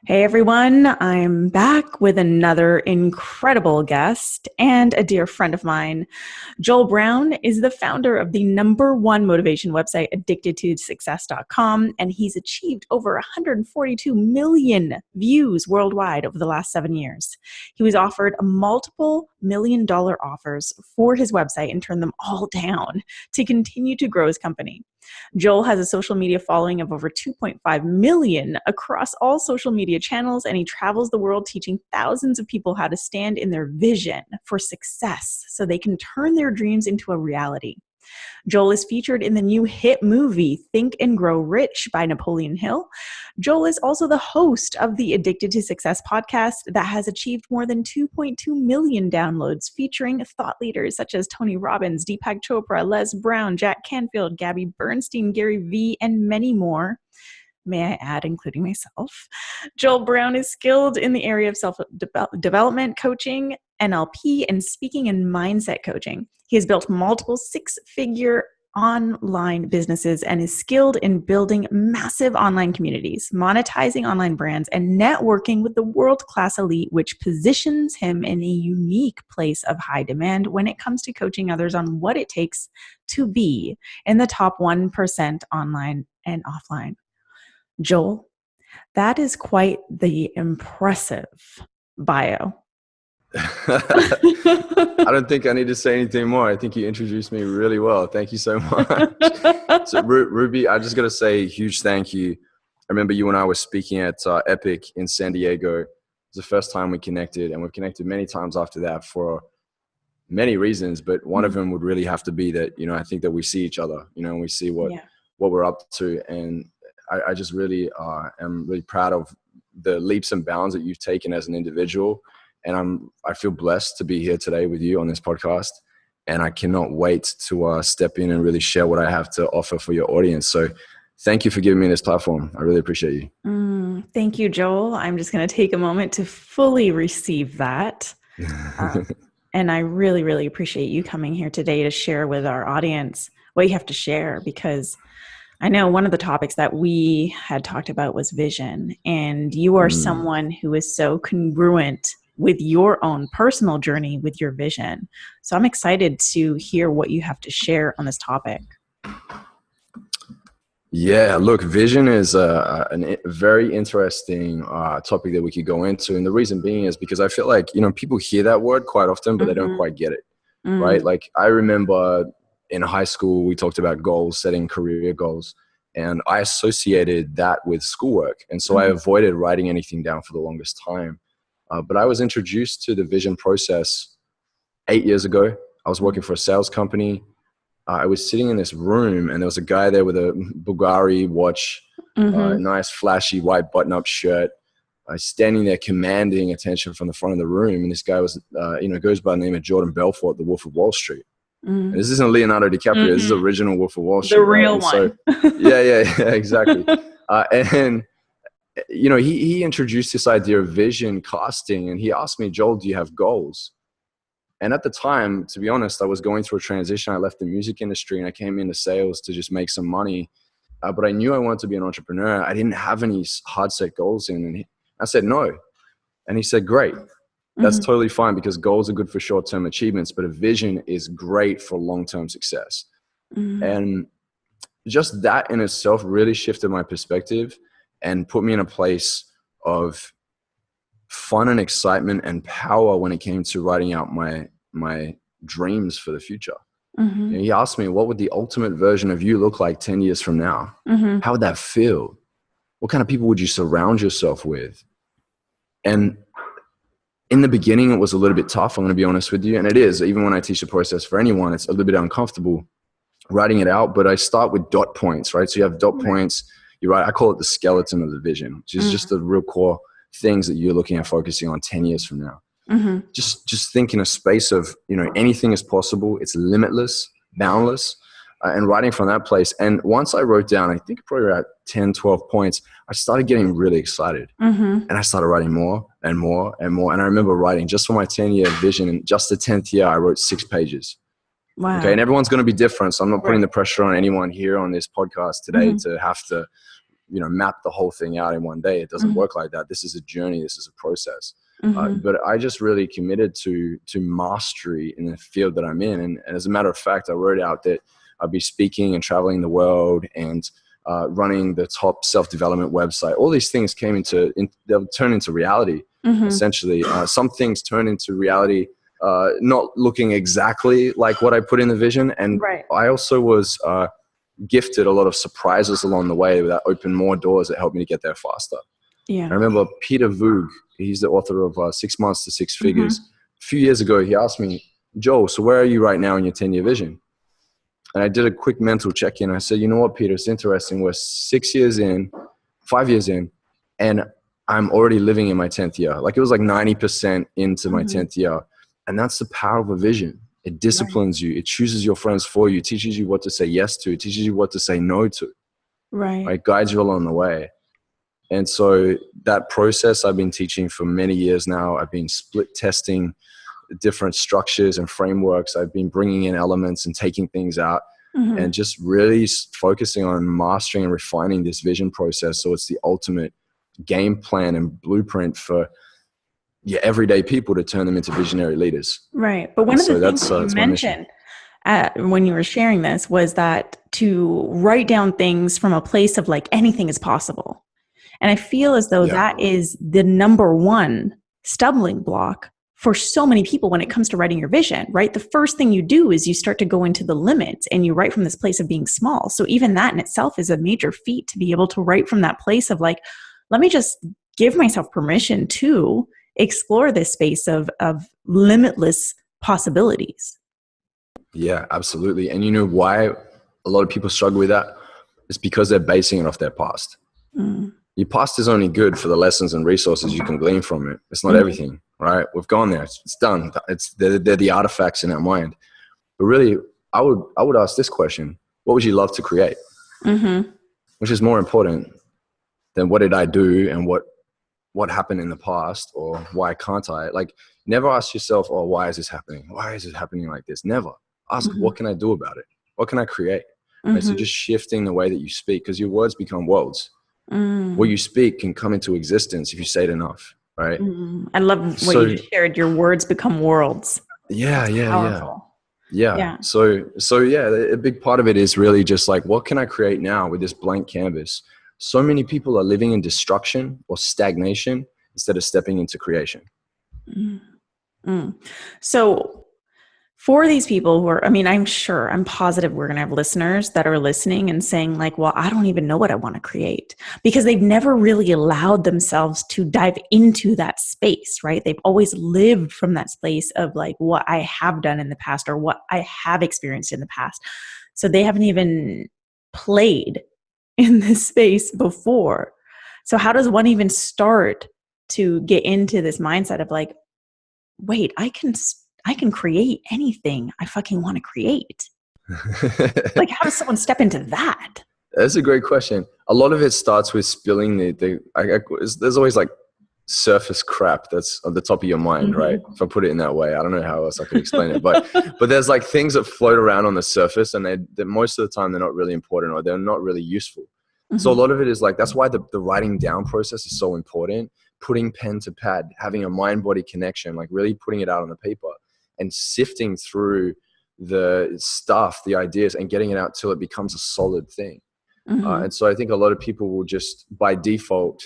Hey everyone, I'm back with another incredible guest and a dear friend of mine. Joel Brown is the founder of the #1 motivation website, addictedtosuccess.com, and he's achieved over 142 million views worldwide over the last 7 years. He was offered multiple $1 million offers for his website and turned them all down to continue to grow his company. Joel has a social media following of over 2.5 million across all social media channels, and he travels the world teaching thousands of people how to stand in their vision for success so they can turn their dreams into a reality. Joel is featured in the new hit movie Think and Grow Rich by Napoleon Hill. Joel is also the host of the Addicted to Success podcast that has achieved more than 2.2 million downloads, featuring thought leaders such as Tony Robbins, Deepak Chopra, Les Brown, Jack Canfield, Gabby Bernstein, Gary Vee, and many more. May I add, including myself. Joel Brown is skilled in the area of self-development coaching, NLP, and speaking and mindset coaching. He has built multiple six-figure online businesses and is skilled in building massive online communities, monetizing online brands, and networking with the world-class elite, which positions him in a unique place of high demand when it comes to coaching others on what it takes to be in the top 1% online and offline. Joel, that is quite the impressive bio. I don't think I need to say anything more. I think you introduced me really well. Thank you so much. So, Ruby, I just got to say a huge thank you. I remember you and I were speaking at Epic in San Diego. It was the first time we connected, and we've connected many times after that for many reasons, but one of them would really have to be that, I think that we see each other, and we see what we're up to. And I just really am really proud of the leaps and bounds that you've taken as an individual. And I feel blessed to be here today with you on this podcast. And I cannot wait to step in and really share what I have to offer for your audience. So thank you for giving me this platform. I really appreciate you. Thank you, Joel. I'm just going to take a moment to fully receive that. And I really, really appreciate you coming here today to share with our audience what you have to share, because I know one of the topics that we had talked about was vision, and you are someone who is so congruent with your own personal journey with your vision. So I'm excited to hear what you have to share on this topic. Yeah, look, vision is a very interesting topic that we could go into. And the reason being is because I feel like, people hear that word quite often, but they don't quite get it, right? Like I remember in high school, we talked about goals, setting career goals, and I associated that with schoolwork. And so I avoided writing anything down for the longest time. But I was introduced to the vision process 8 years ago. I was working for a sales company. I was sitting in this room, and there was a guy there with a Bulgari watch, nice flashy white button-up shirt, standing there commanding attention from the front of the room. And this guy was, goes by the name of Jordan Belfort, the Wolf of Wall Street. And this isn't Leonardo DiCaprio. This is the original Wolf of Wall Street. The real one. So, yeah, exactly. And he introduced this idea of vision casting, and he asked me, Joel, do you have goals? And at the time, to be honest, I was going through a transition. I left the music industry and I came into sales to just make some money. But I knew I wanted to be an entrepreneur. I didn't have any hard set goals in. And I said, no. And he said, great. That's totally fine, because goals are good for short-term achievements, but a vision is great for long-term success. And just that in itself really shifted my perspective and put me in a place of fun and excitement and power when it came to writing out my dreams for the future. He asked me, what would the ultimate version of you look like 10 years from now? How would that feel? What kind of people would you surround yourself with? And in the beginning, it was a little bit tough, I'm going to be honest with you. And it is, even when I teach the process for anyone, it's a little bit uncomfortable writing it out. But I start with dot points, right? So you have dot points. You're right. I call it the skeleton of the vision, which is just the real core things that you're looking at focusing on 10 years from now. Just think in a space of, anything is possible. It's limitless, boundless. And writing from that place. And once I wrote down, I think probably about 10, 12 points, I started getting really excited. And I started writing more and more and more. And I remember writing just for my 10-year vision. And just the 10th year, I wrote 6 pages. Wow. Okay. And everyone's going to be different. So I'm not putting the pressure on anyone here on this podcast today to have to map the whole thing out in one day. It doesn't work like that. This is a journey. This is a process. But I just really committed to mastery in the field that I'm in. And as a matter of fact, I wrote out that I'd be speaking and traveling the world and running the top self-development website. All these things they'll turn into reality, essentially. Some things turn into reality, not looking exactly like what I put in the vision. And I also was gifted a lot of surprises along the way that opened more doors that helped me to get there faster. Yeah. I remember Peter Voog, he's the author of 6 Months to Six Figures. A few years ago, he asked me, Joel, so where are you right now in your 10-year vision? And I did a quick mental check-in. I said, you know what, Peter, it's interesting. We're 5 years in, and I'm already living in my 10th year. Like it was like 90% into my 10th year. And that's the power of a vision. It disciplines you. It chooses your friends for you. It teaches you what to say yes to. It teaches you what to say no to. Right? It guides you along the way. And so that process I've been teaching for many years now. I've been split testing different structures and frameworks. I've been bringing in elements and taking things out and just really focusing on mastering and refining this vision process. So it's the ultimate game plan and blueprint for everyday people to turn them into visionary leaders. Right. But one of the things that you mentioned when you were sharing this was that to write down things from a place of like anything is possible. And I feel as though that is the number one stumbling block for so many people when it comes to writing your vision, right? The first thing you do is you start to go into the limits and you write from this place of being small. So even that in itself is a major feat to be able to write from that place of like, let me just give myself permission to explore this space of limitless possibilities. Yeah, absolutely. And you know why a lot of people struggle with that? It's because they're basing it off their past. Your past is only good for the lessons and resources you can glean from it. It's not everything, right? We've gone there. It's done. They're the artifacts in our mind. But really, I would ask this question: what would you love to create? Which is more important than what did I do and what happened in the past, or why can't I? Like, never ask yourself, oh, why is this happening? Why is it happening like this? Never. Ask, what can I do about it? What can I create? Right? So just shifting the way that you speak, because your words become worlds. What you speak can come into existence if you say it enough, right? I love what you just shared. Your words become worlds. Yeah. So a big part of it is really just like, what can I create now with this blank canvas? So many people are living in destruction or stagnation instead of stepping into creation. So for these people who are, I'm positive we're going to have listeners that are listening and saying like, well, I don't even know what I want to create, because they've never really allowed themselves to dive into that space, right? They've always lived from that space of like what I have done in the past or what I have experienced in the past. So they haven't even played in this space before. So how does one even start to get into this mindset of like, wait, I can create anything I fucking want to create? Like, how does someone step into that? That's a great question. A lot of it starts with spilling there's always like surface crap that's on the top of your mind, right? If I put it in that way, I don't know how else I could explain it, but there's like things that float around on the surface, and they most of the time they're not really important, or they're not really useful. So a lot of it is like, that's why the writing down process is so important. Putting pen to pad, having a mind-body connection, like really putting it out on the paper and sifting through the stuff, the ideas, and getting it out till it becomes a solid thing. And so I think a lot of people will just by default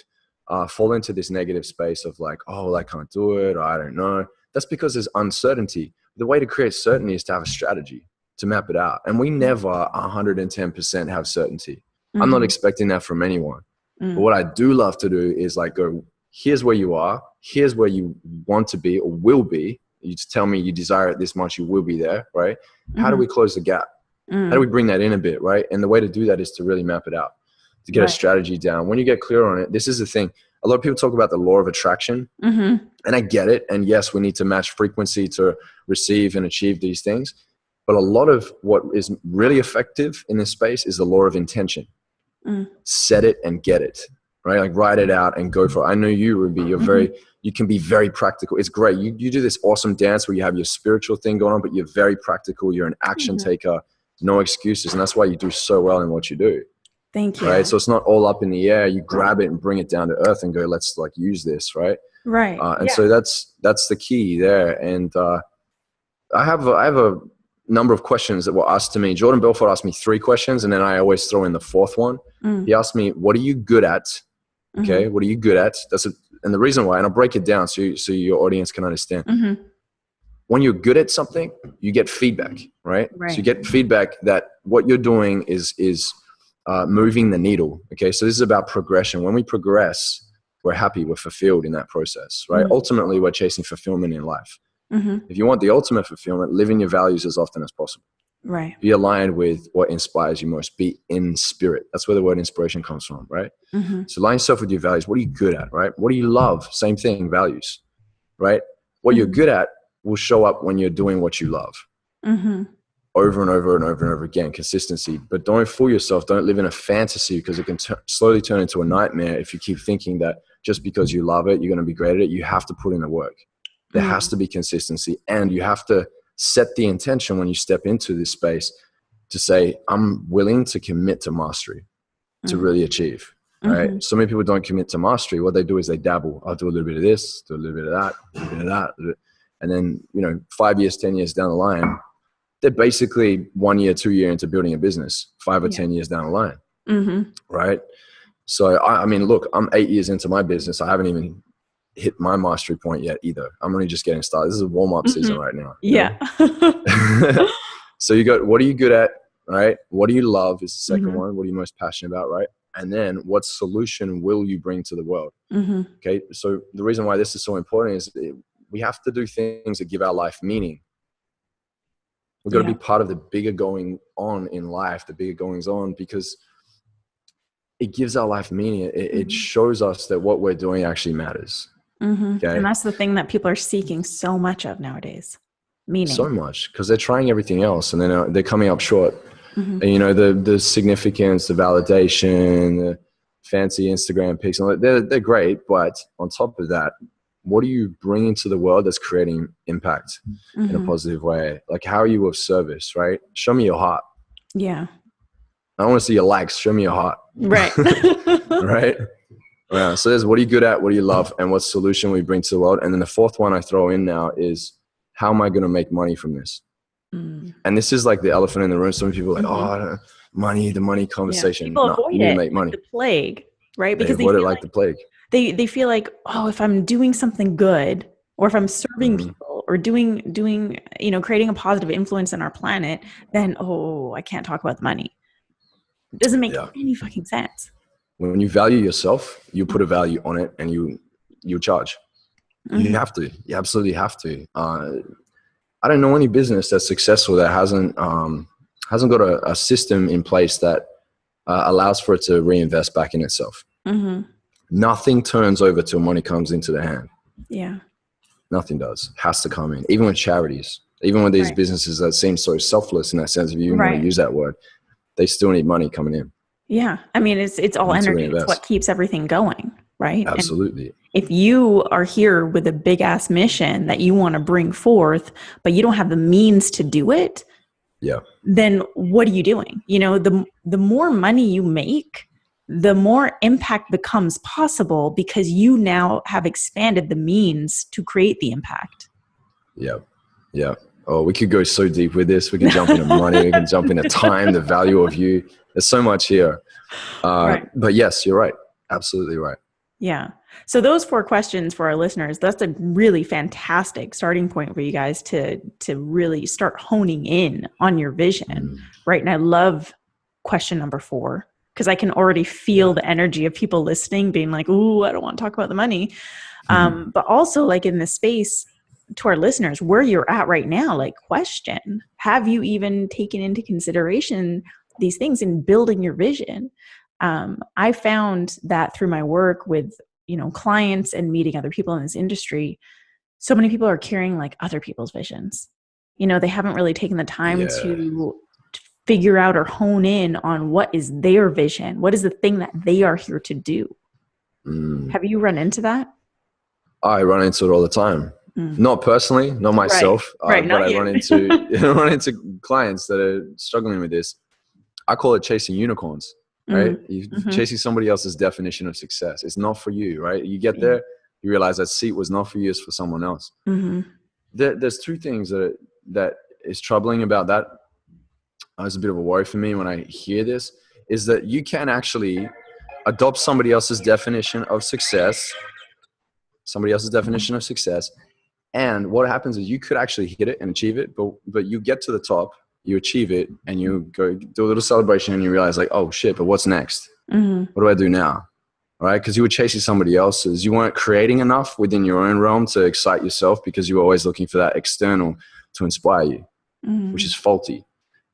fall into this negative space of like, oh, well, I can't do it, or I don't know. That's because there's uncertainty. The way to create certainty is to have a strategy, to map it out. And we never 110% have certainty. I'm not expecting that from anyone. But what I do love to do is like go, here's where you are. Here's where you want to be or will be. You just tell me you desire it this much, you will be there, right? How do we close the gap? How do we bring that in a bit, right? And the way to do that is to really map it out, to get a strategy down. When you get clear on it, this is the thing. A lot of people talk about the law of attraction, and I get it. And yes, we need to match frequency to receive and achieve these things. But a lot of what is really effective in this space is the law of intention. Set it and get it, right? Like write it out and go for it. I know you, Ruby, you can be very practical. It's great. You do this awesome dance where you have your spiritual thing going on, but you're very practical. You're an action taker, no excuses. And that's why you do so well in what you do. Thank you. Right. So it's not all up in the air. You grab it and bring it down to earth and go, let's like use this. Right. Right. And so that's the key there. And I have a number of questions that were asked to me. Jordan Belfort asked me 3 questions, and then I always throw in the 4th one. He asked me, what are you good at? Okay. What are you good at? And the reason why, and I'll break it down so your audience can understand. When you're good at something, you get feedback, right? So you get feedback that what you're doing is moving the needle. Okay. So this is about progression. When we progress, we're happy, we're fulfilled in that process, right? Ultimately, we're chasing fulfillment in life. If you want the ultimate fulfillment, live in your values as often as possible. Right. Be aligned with what inspires you most. Be in spirit. That's where the word inspiration comes from, right? So align yourself with your values. What are you good at, right? What do you love? Same thing, values, right? What you're good at will show up when you're doing what you love. Over and over and over and over again, consistency. But don't fool yourself. Don't live in a fantasy, because it can slowly turn into a nightmare if you keep thinking that just because you love it, you're going to be great at it. You have to put in the work. There has to be consistency, and you have to set the intention when you step into this space to say, I'm willing to commit to mastery to really achieve. Right? So many people don't commit to mastery. What they do is they dabble. I'll do a little bit of this, do a little bit of that, a little bit of that. And then, 5 years, 10 years down the line, they're basically 1 year, 2 year into building a business, 5 or 10 years down the line. Right. So, I mean, look, I'm 8 years into my business. I haven't even hit my mastery point yet either. I'm only just getting started. This is a warm-up season right now. Yeah. So you got, what are you good at? Right. What do you love is the second one. What are you most passionate about? Right. And then what solution will you bring to the world? Okay. So the reason why this is so important is we have to do things that give our life meaning. We've got to be part of the bigger going on in life, the bigger goings on, because it gives our life meaning. It shows us that what we're doing actually matters. Okay? And that's the thing that people are seeking so much of nowadays. Meaning. So much, because they're trying everything else and then they're coming up short. And the significance, the validation, the fancy Instagram pics, they're great. But on top of that, what are you bringing to the world that's creating impact in a positive way? Like, how are you of service, right? Show me your heart. Yeah. I don't want to see your likes. Show me your heart. Right. Right. Yeah. So there's what are you good at? What do you love? And what solution we bring to the world? And then the 4th one I throw in now is, how am I going to make money from this? And this is like the elephant in the room. Some people are like, oh, I don't know, the money conversation. People avoid you need to make money. Like the plague, right? Because they avoid it like the plague. They feel like, oh, if I'm doing something good, or if I'm serving people, or doing creating a positive influence on our planet, then I can't talk about the money. It doesn't make any fucking sense. When you value yourself, you put a value on it, and you charge. You have to. You absolutely have to. I don't know any business that's successful that hasn't got a system in place that allows for it to reinvest back in itself. Nothing turns over till money comes into the hand. Yeah. Nothing does. Has to come in. Even with charities, even with these businesses that seem so selfless in that sense, if you want to use that word, they still need money coming in. Yeah. I mean, it's all energy. It's what keeps everything going, right? Absolutely. And if you are here with a big ass mission that you want to bring forth, but you don't have the means to do it, then what are you doing? The more money you make, the more impact becomes possible, because you now have expanded the means to create the impact. Yeah. Yeah. Oh, we could go so deep with this. We can jump into money. We can jump into time, the value of you. There's so much here. But yes, you're right. Absolutely right. Yeah. So those 4 questions for our listeners, that's a really fantastic starting point for you guys to really start honing in on your vision. Right. And I love question number 4, because I can already feel the energy of people listening being like, ooh, I don't want to talk about the money. But also, like, in this space, to our listeners, where you're at right now, like, question, have you even taken into consideration these things in building your vision? I found that through my work with, clients and meeting other people in this industry, so many people are carrying like other people's visions. They haven't really taken the time to figure out or hone in on what is their vision. What is the thing that they are here to do? Have you run into that? I run into it all the time. Not personally, not myself, but I run into clients that are struggling with this. I call it chasing unicorns. right? Mm. You're Mhm. chasing somebody else's definition of success. It's not for you, right? You get Yeah. there, you realize that seat was not for you, it's for someone else. Mhm. There's two things that is troubling about that. It's a bit of a worry for me when I hear this, is that you can actually adopt somebody else's definition of success. And what happens is you could actually hit it and achieve it, but you get to the top, you achieve it, and you go do a little celebration, and you realize like, oh shit, but what's next? Mhm. What do I do now? All right, because you were chasing somebody else's. You weren't creating enough within your own realm to excite yourself because you were always looking for that external to inspire you, which Mhm. is faulty.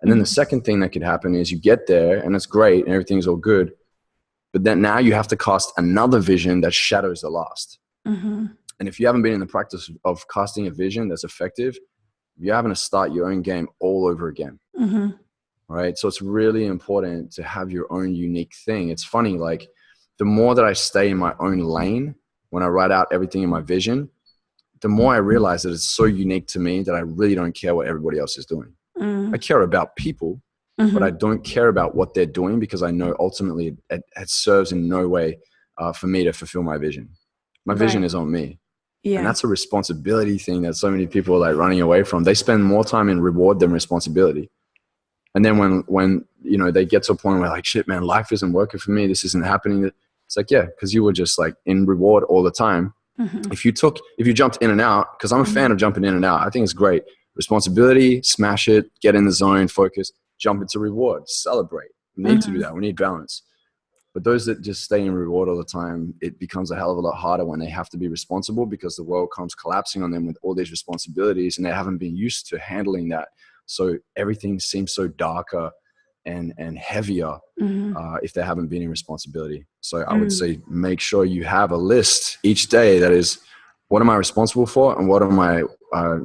And then the Mhm. second thing that could happen is you get there and it's great and everything's all good, but then now you have to cast another vision that shadows the last. Mhm. And if you haven't been in the practice of casting a vision that's effective, you're having to start your own game all over again. Mhm. Right. So it's really important to have your own unique thing. It's funny, like the more that I stay in my own lane when I write out everything in my vision, the more I realize that it's so unique to me that I really don't care what everybody else is doing. I Mm. care about people, but I Mhm. don't care about what they're doing because I know ultimately it serves in no way for me to fulfill my vision. My vision Right. is on me. And Yeah. that's a responsibility thing that so many people are like running away from. They spend more time in reward than responsibility. And then when you know they get to a point where like, shit, man, life isn't working for me. This isn't happening. It's like, yeah, because you were just like in reward all the time. Mhm. If you jumped in and out, because I'm a fan Mhm. of jumping in and out. I think it's great. Responsibility, smash it, get in the zone, focus, jump into reward, celebrate. We need to do Mhm. that. We need balance. But those that just stay in reward all the time, it becomes a hell of a lot harder when they have to be responsible because the world comes collapsing on them with all these responsibilities and they haven't been used to handling that. So everything seems so darker and heavier Mhm. if they haven't been in responsibility. So I would Mm. say make sure you have a list each day that is, what am I responsible for and what am I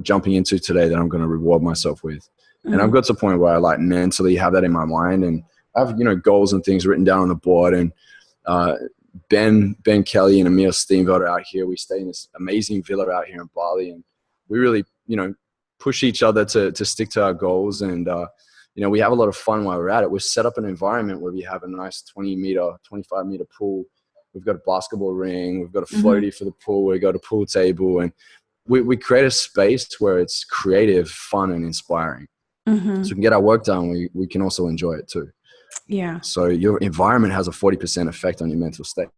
jumping into today that I'm going to reward myself with? And I've Mm. got to a point where I like mentally have that in my mind and I have, goals and things written down on the board. And uh, Ben Kelly and Emil Steenveld are out here. We stay in this amazing villa out here in Bali, and we really, push each other to stick to our goals. And we have a lot of fun while we're at it. We've set up an environment where we have a nice 20-meter, 25-meter pool. We've got a basketball ring. We've got a Mhm. floaty for the pool. We've got a pool table, and we create a space where it's creative, fun, and inspiring. So we Mhm. can get our work done. We can also enjoy it too. Yeah. So your environment has a 40% effect on your mental state,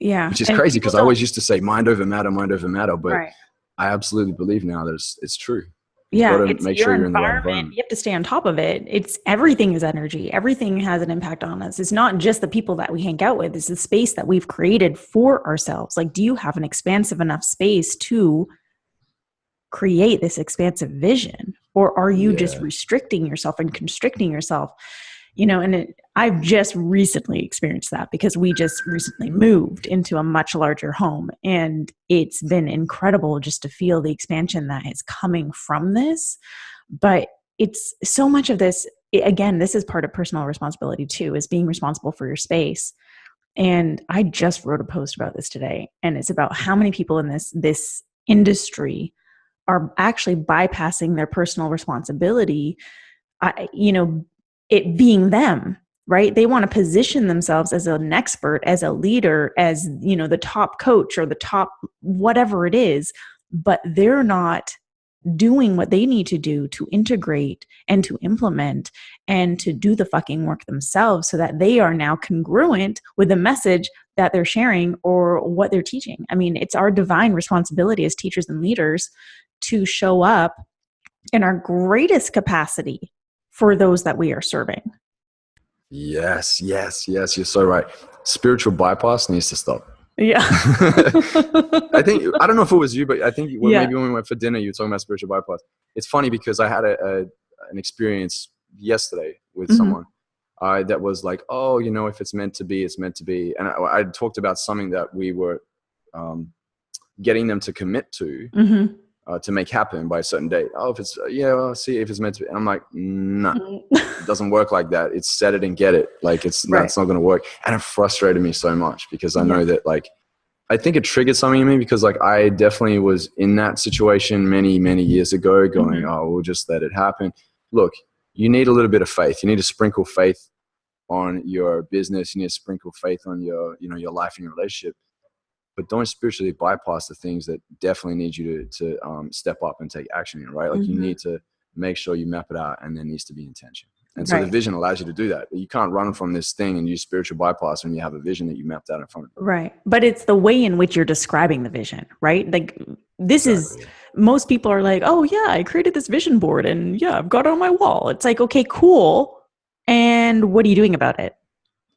Yeah. which is And crazy people because I don't. always used to say mind over matter. But Right. I absolutely believe now that it's true. You've got Yeah, to it's make your sure you're in the right environment. environment. You have to stay on top of it. It's everything is energy. Everything has an impact on us. It's not just the people that we hang out with. It's the space that we've created for ourselves. Like, do you have an expansive enough space to create this expansive vision? Or are you just Yeah. restricting yourself and constricting yourself? I've just recently experienced that because we just recently moved into a much larger home, and it's been incredible just to feel the expansion that is coming from this. But it's so much of this, again, this is part of personal responsibility too, is being responsible for your space. And I just wrote a post about this today, and it's about how many people in this industry are actually bypassing their personal responsibility, it being them, right? They want to position themselves as an expert, as a leader, as, the top coach or the top whatever it is, but they're not doing what they need to do to integrate and to implement and to do the fucking work themselves so that they are now congruent with the message that they're sharing or what they're teaching. I mean, it's our divine responsibility as teachers and leaders to show up in our greatest capacity for those that we are serving. Yes. You're so right. Spiritual bypass needs to stop. Yeah. I don't know if it was you, but I think Yeah. maybe when we went for dinner, you were talking about spiritual bypass. It's funny because I had an experience yesterday with Mm-hmm. someone that was like, oh, if it's meant to be, it's meant to be. And I talked about something that we were getting them to commit to make happen by a certain date. Oh, if it's, well, see if it's meant to be. And I'm like, nah, it doesn't work like that. It's set it and get it. Like that's Right. not going to work. And it frustrated me so much because I Yeah. know that like, I think it triggered something in me because like I definitely was in that situation many, many years ago going, oh, we'll just let it happen. Look, you need a little bit of faith. You need to sprinkle faith on your business. You need to sprinkle faith on your, you know, your life and your relationship. But don't spiritually bypass the things that definitely need you to step up and take action in, right? Like you need to make sure you map it out, and there needs to be intention. And so the vision allows you to do that. You can't run from this thing and use spiritual bypass when you have a vision that you mapped out in front of you. Right. But it's the way in which you're describing the vision, right? Like this is, most people are like, oh yeah, I created this vision board and yeah, I've got it on my wall. It's like, okay, cool. And what are you doing about it?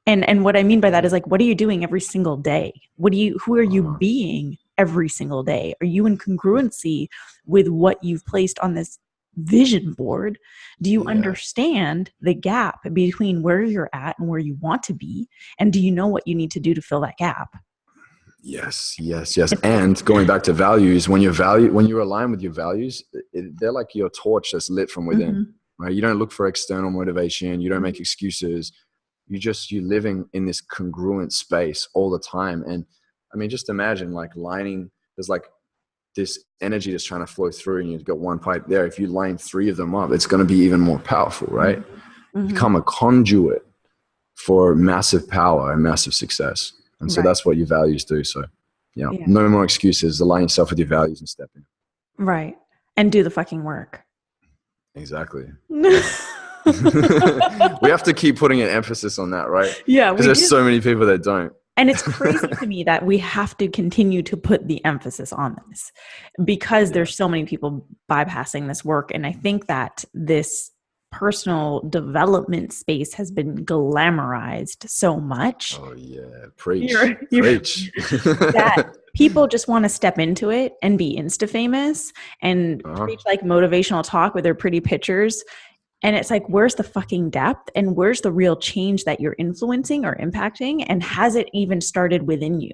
And what I mean by that is like, what are you doing every single day? Who are you being every single day? Are you in congruency with what you've placed on this vision board? Do you understand the gap between where you're at and where you want to be? And do you know what you need to do to fill that gap? Yes. And going back to values, when you're aligned with your values, they're like your torch that's lit from within, right? You don't look for external motivation. You don't make excuses. You're living in this congruent space all the time. And I mean, just imagine like there's like this energy that's trying to flow through, and you've got one pipe there. If you line 3 of them up, it's going to be even more powerful, right? Become a conduit for massive power and massive success. And so that's what your values do. So no more excuses. Align yourself with your values and step in. Right. And do the fucking work. Exactly. We have to keep putting an emphasis on that, right? Yeah. Because there's so many people that don't. And it's crazy to me that we have to continue to put the emphasis on this because there's so many people bypassing this work. And I think that this personal development space has been glamorized so much. Oh yeah. Preach. Preach. That people just want to step into it and be Insta famous and preach like motivational talk with their pretty pictures. And it's like, where's the fucking depth and where's the real change that you're influencing or impacting? And has it even started within you?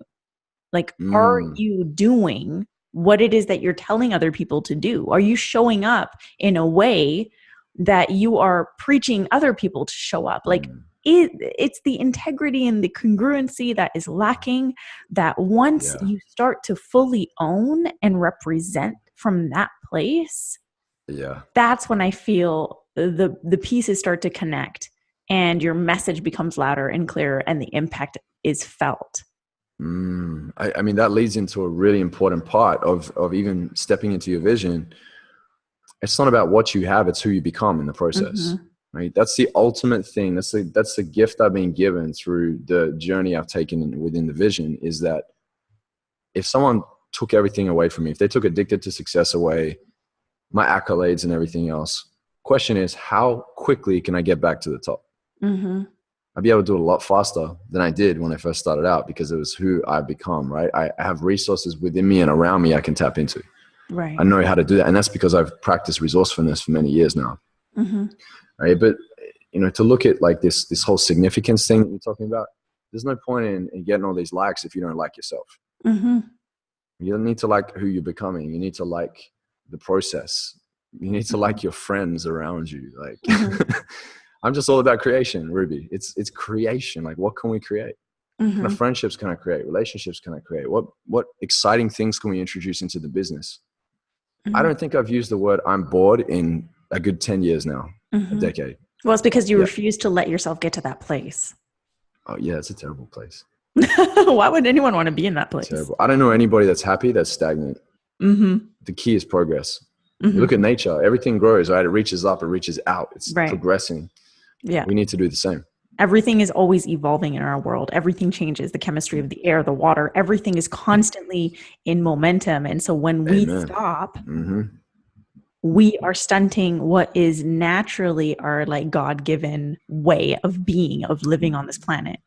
Like, are you doing what it is that you're telling other people to do? Are you showing up in a way that you are preaching other people to show up? Like, it's the integrity and the congruency that is lacking, that once you start to fully own and represent from that place, that's when I feel the pieces start to connect and your message becomes louder and clearer and the impact is felt. I mean, that leads into a really important part of even stepping into your vision. It's not about what you have, it's who you become in the process, right? That's the ultimate thing. That's the gift I've been given through the journey I've taken within the vision, is that if someone took everything away from me, if they took Addicted to Success away, my accolades and everything else, question is, how quickly can I get back to the top? I'd be able to do it a lot faster than I did when I first started out, because it was who I've become, right? I have resources within me and around me I can tap into. Right. I know how to do that. And that's because I've practiced resourcefulness for many years now. Right. But, you know, to look at like this whole significance thing that you're talking about, there's no point in getting all these likes if you don't like yourself. You don't need to like who you're becoming. You need to like the process. You need to like your friends around you. Like, I'm just all about creation, Ruby. It's creation. Like, what can we create? What kind of friendships can I create? Relationships can I create? What exciting things can we introduce into the business? I don't think I've used the word I'm bored in a good 10 years now, a decade. Well, it's because you refuse to let yourself get to that place. Oh yeah, it's a terrible place. Why would anyone want to be in that place? Terrible. I don't know anybody that's happy, that's stagnant. The key is progress. You look at nature, everything grows, right? It reaches up, it reaches out. It's progressing. Yeah. We need to do the same. Everything is always evolving in our world. Everything changes. The chemistry of the air, the water, everything is constantly in momentum. And so when we stop, we are stunting what is naturally our like God-given way of being, of living on this planet.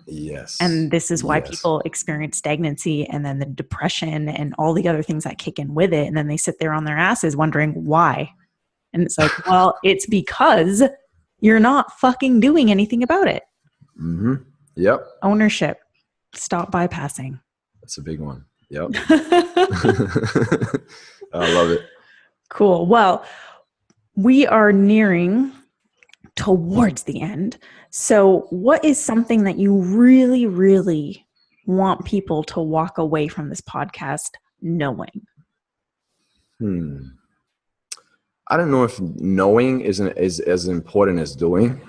Yes. And this is why people experience stagnancy and then the depression and all the other things that kick in with it. And then they sit there on their asses wondering why. And it's like, well, it's because you're not fucking doing anything about it. Yep. Ownership. Stop bypassing. That's a big one. Yep. I love it. Cool. Well, we are nearing towards the end. So what is something that you really, really want people to walk away from this podcast knowing? I don't know if knowing is as important as doing,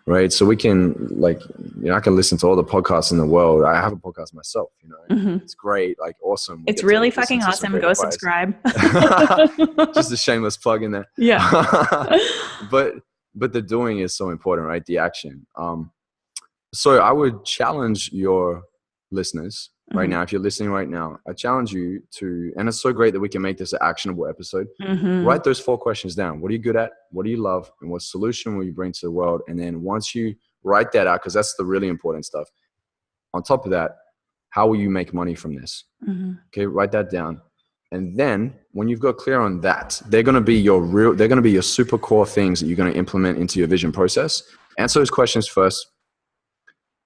right? So we can I can listen to all the podcasts in the world. I have a podcast myself, it's great, like awesome. We It's get to really listen fucking to some awesome. great Go advice. subscribe. Just a shameless plug in there. Yeah. But the doing is so important, right? The action. So I would challenge your listeners right now. If you're listening right now, I challenge you to, and it's so great that we can make this an actionable episode. Write those 4 questions down. What are you good at? What do you love? And what solution will you bring to the world? And then once you write that out, because that's the really important stuff. On top of that, how will you make money from this? Okay, write that down. And then when you've got clear on that, they're going to be your super core things that you're going to implement into your vision process. Answer those questions first.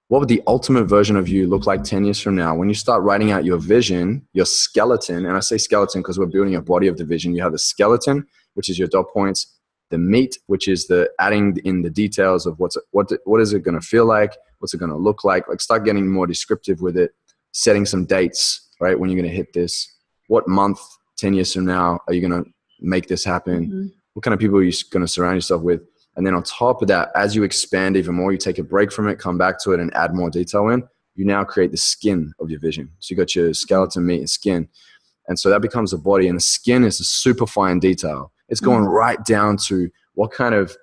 What would the ultimate version of you look like 10 years from now? When you start writing out your vision, your skeleton, and I say skeleton because we're building a body of the vision. You have the skeleton, which is your dot points, the meat, which is the adding in the details of what is it going to feel like? What's it going to look like? Like start getting more descriptive with it, setting some dates, right? When you're going to hit this, what month, 10 years from now, are you going to make this happen? What kind of people are you going to surround yourself with? And then on top of that, as you expand even more, you take a break from it, come back to it and add more detail in, you now create the skin of your vision. So you got your skeleton, meat, and skin. And so that becomes a body, and the skin is a super fine detail. It's going right down to what kind of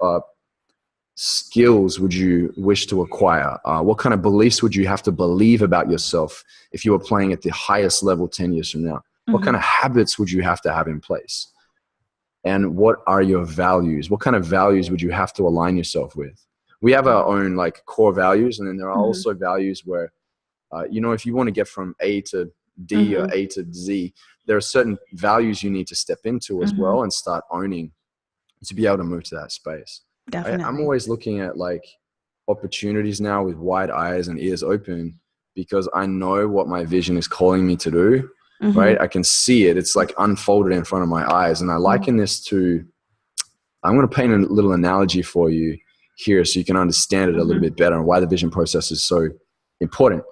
skills would you wish to acquire? What kind of beliefs would you have to believe about yourself if you were playing at the highest level 10 years from now? What kind of habits would you have to have in place? And what are your values? What kind of values would you have to align yourself with? We have our own core values. And then there are also values where, if you want to get from A to D or A to Z, there are certain values you need to step into as well and start owning to be able to move to that space. Definitely. I'm always looking at opportunities now with wide eyes and ears open because I know what my vision is calling me to do. Right? I can see it. It's unfolded in front of my eyes. And I liken this to, I'm going to paint a little analogy for you here so you can understand it a little bit better and why the vision process is so important.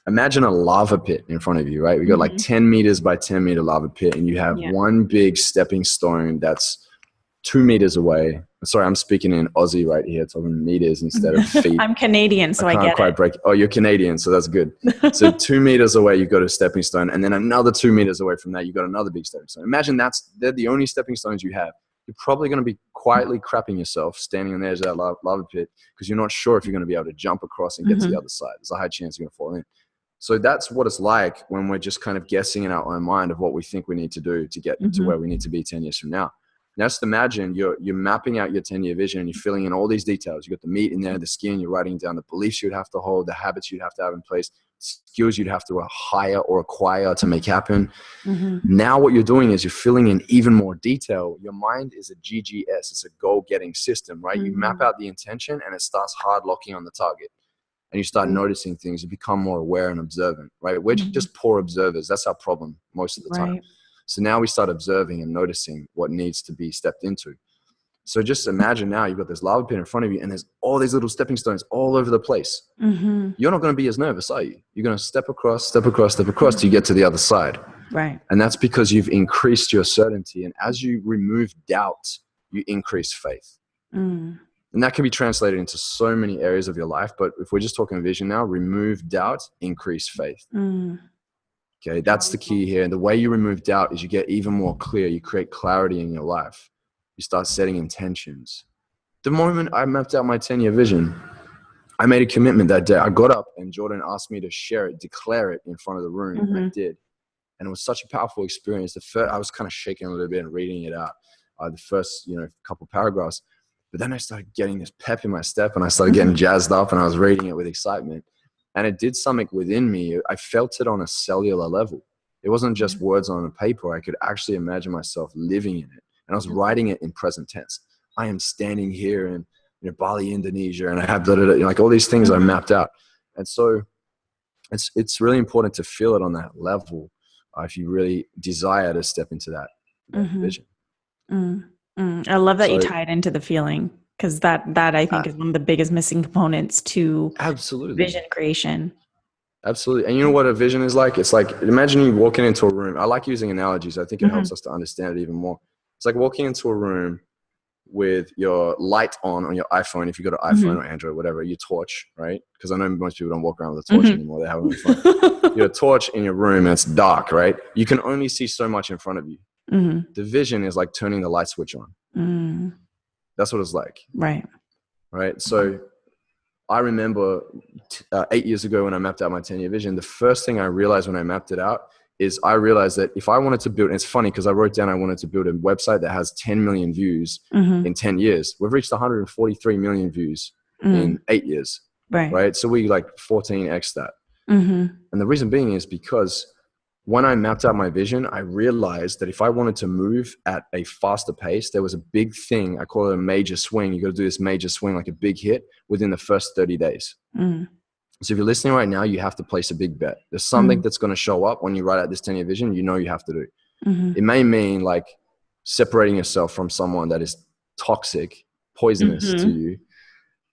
Imagine a lava pit in front of you, right? We got 10 meters by 10 meter lava pit, and you have one big stepping stone that's 2 meters away. Sorry, I'm speaking in Aussie right here, talking meters instead of feet. I'm Canadian, so I can't quite break. Oh, you're Canadian, so that's good. So 2 meters away, you've got a stepping stone, and then another 2 meters away from that, you've got another big stepping stone. Imagine they're the only stepping stones you have. You're probably going to be quietly crapping yourself standing on the edge of that lava pit because you're not sure if you're going to be able to jump across and get to the other side. There's a high chance you're going to fall in. So that's what it's like when we're just kind of guessing in our own mind of what we think we need to do to get to where we need to be 10 years from now. Now, just imagine you're mapping out your 10-year vision and you're filling in all these details. You got the meat in there, the skin, you're writing down the beliefs you'd have to hold, the habits you'd have to have in place, skills you'd have to hire or acquire to make happen. Now what you're doing is you're filling in even more detail. Your mind is a GGS. It's a goal-getting system, right? You map out the intention and it starts hard locking on the target. And you start noticing things. You become more aware and observant, right? We're just poor observers. That's our problem most of the time. So now we start observing and noticing what needs to be stepped into. So just imagine now you've got this lava pit in front of you and there's all these little stepping stones all over the place. You're not going to be as nervous, are you? You're going to step across till you get to the other side. Right. And that's because you've increased your certainty. And as you remove doubt, you increase faith. And that can be translated into so many areas of your life. But if we're just talking vision now, remove doubt, increase faith. Okay, that's the key here. And the way you remove doubt is you get even more clear. You create clarity in your life. You start setting intentions. The moment I mapped out my 10-year vision, I made a commitment that day. I got up and Jordan asked me to share it, declare it in front of the room. And I did. And it was such a powerful experience. I was kind of shaking a little bit and reading it out, the first couple paragraphs. But then I started getting this pep in my step and I started getting jazzed up and I was reading it with excitement. And it did something within me. I felt it on a cellular level. It wasn't just words on a paper. I could actually imagine myself living in it. And I was writing it in present tense. I am standing here in Bali, Indonesia, and I have all these things I mapped out. And so it's really important to feel it on that level if you really desire to step into that vision. I love that you tie it into the feeling, because that I think is one of the biggest missing components to vision creation. Absolutely. And you know what a vision is like? It's like, imagine you walking into a room. I like using analogies. I think it helps us to understand it even more. It's like walking into a room with your light on your iPhone. If you got an iPhone or Android, whatever, your torch, right? Because I know most people don't walk around with a torch anymore. They have it on their phone. Your torch in your room and it's dark, right? You can only see so much in front of you. The vision is like turning the light switch on. That's what it's like. Right. So I remember 8 years ago when I mapped out my 10-year vision, the first thing I realized when I mapped it out is I realized that if I wanted to build, and it's funny because I wrote down I wanted to build a website that has 10 million views in 10 years. We've reached 143 million views in 8 years. Right. So we like 14x that. And the reason being is because when I mapped out my vision, I realized that if I wanted to move at a faster pace, there was a big thing. I call it a major swing. You got to do this major swing, like a big hit within the first 30 days. So if you're listening right now, you have to place a big bet. There's something that's going to show up when you write out this 10-year vision, you know you have to do. It may mean like separating yourself from someone that is toxic, poisonous to you,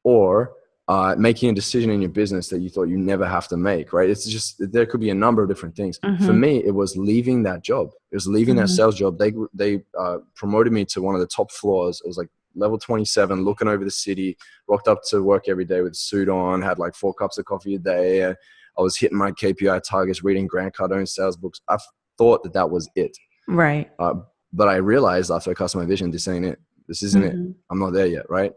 or making a decision in your business that you thought you never have to make, right? It's just, there could be a number of different things. For me, it was leaving that job. It was leaving that sales job. They promoted me to one of the top floors. It was like level 27, looking over the city, rocked up to work every day with a suit on, had like 4 cups of coffee a day. I was hitting my KPI targets, reading Grant Cardone's sales books. I thought that was it. Right. But I realized after I cast my vision, this ain't it. This isn't it. I'm not there yet, right?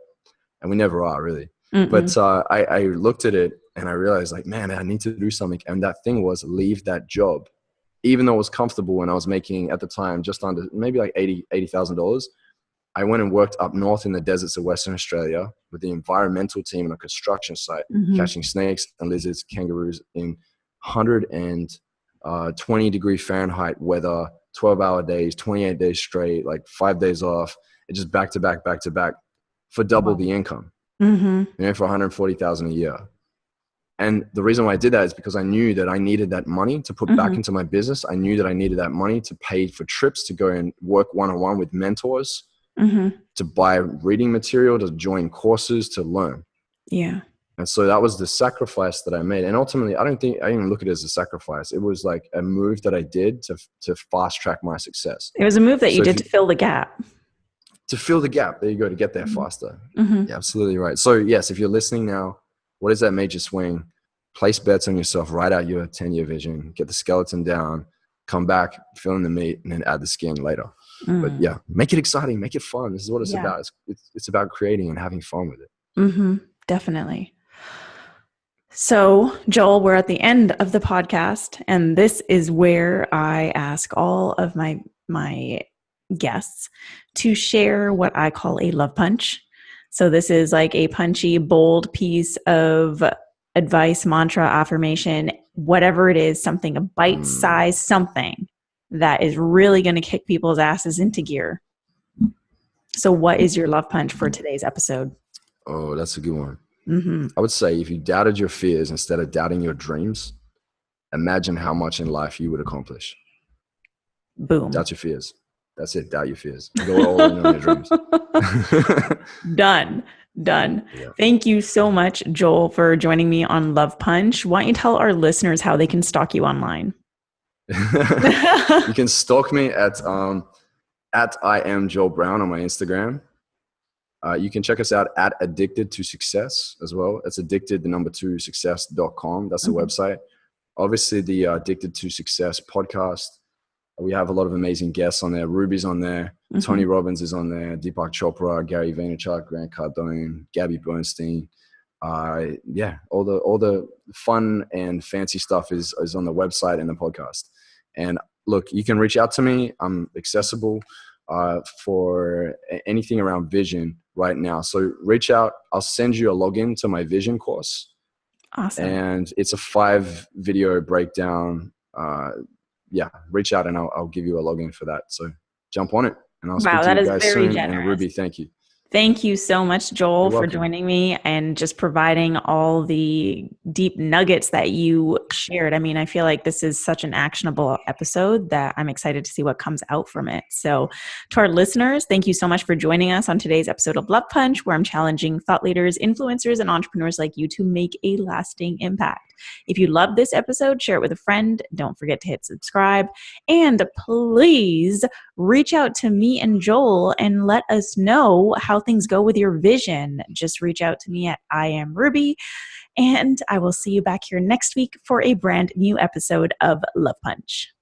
And we never are, really. But I looked at it and I realized like, man, I need to do something. And that thing was leave that job. Even though it was comfortable and I was making at the time just under maybe like $80,000. I went and worked up north in the deserts of Western Australia with the environmental team on a construction site, catching snakes and lizards, kangaroos in 120 degree Fahrenheit weather, 12-hour days, 28 days straight, like 5 days off. It just back to back for double the income. For 140,000 a year. And the reason why I did that is because I knew that I needed that money to put back into my business. I knew that I needed that money to pay for trips, to go and work one-on-one with mentors, to buy reading material, to join courses, to learn. Yeah. And so that was the sacrifice that I made. And ultimately, I didn't look at it as a sacrifice. It was like a move that I did to fast track my success. It was a move that you did to fill the gap. To fill the gap. There you go, to get there faster. Yeah, absolutely right. So yes, if you're listening now, what is that major swing? Place bets on yourself, write out your 10-year vision, get the skeleton down, come back, fill in the meat, and then add the skin later. But yeah, make it exciting, make it fun. This is what it's about. It's about creating and having fun with it. Definitely. So, Joel, we're at the end of the podcast, and this is where I ask all of my guests to share what I call a love punch. So this is like a punchy, bold piece of advice, mantra, affirmation, whatever it is, something, a bite-sized something that is really going to kick people's asses into gear. So what is your love punch for today's episode? Oh, that's a good one. I would say if you doubted your fears instead of doubting your dreams, imagine how much in life you would accomplish. Boom. Doubt your fears. That's it. Doubt your fears. Go all in on your dreams. Done. Yeah. Thank you so much, Joel, for joining me on Love Punch. Why don't you tell our listeners how they can stalk you online? You can stalk me at I am Joel Brown on my Instagram. You can check us out at Addicted to Success as well. That's addicted2success.com. That's the website. Obviously, the Addicted to Success podcast. We have a lot of amazing guests on there. Ruby's on there. Tony Robbins is on there. Deepak Chopra, Gary Vaynerchuk, Grant Cardone, Gabby Bernstein. All the fun and fancy stuff is on the website and the podcast. And look, you can reach out to me. I'm accessible for anything around vision right now. So reach out. I'll send you a login to my vision course. Awesome. And it's a 5-video breakdown. Reach out and I'll give you a login for that. So jump on it, and I'll speak to you guys soon. Generous. And Ruby, thank you. Thank you so much, Joel, You're for welcome. joining me and just providing all the deep nuggets that you shared. I mean, I feel like this is such an actionable episode that I'm excited to see what comes out from it. So, to our listeners, thank you so much for joining us on today's episode of Love Punch, where I'm challenging thought leaders, influencers, and entrepreneurs like you to make a lasting impact. If you love this episode, share it with a friend. Don't forget to hit subscribe. And please reach out to me and Joel and let us know how things go with your vision. Just reach out to me at I am Ruby, and I will see you back here next week for a brand new episode of Love Punch.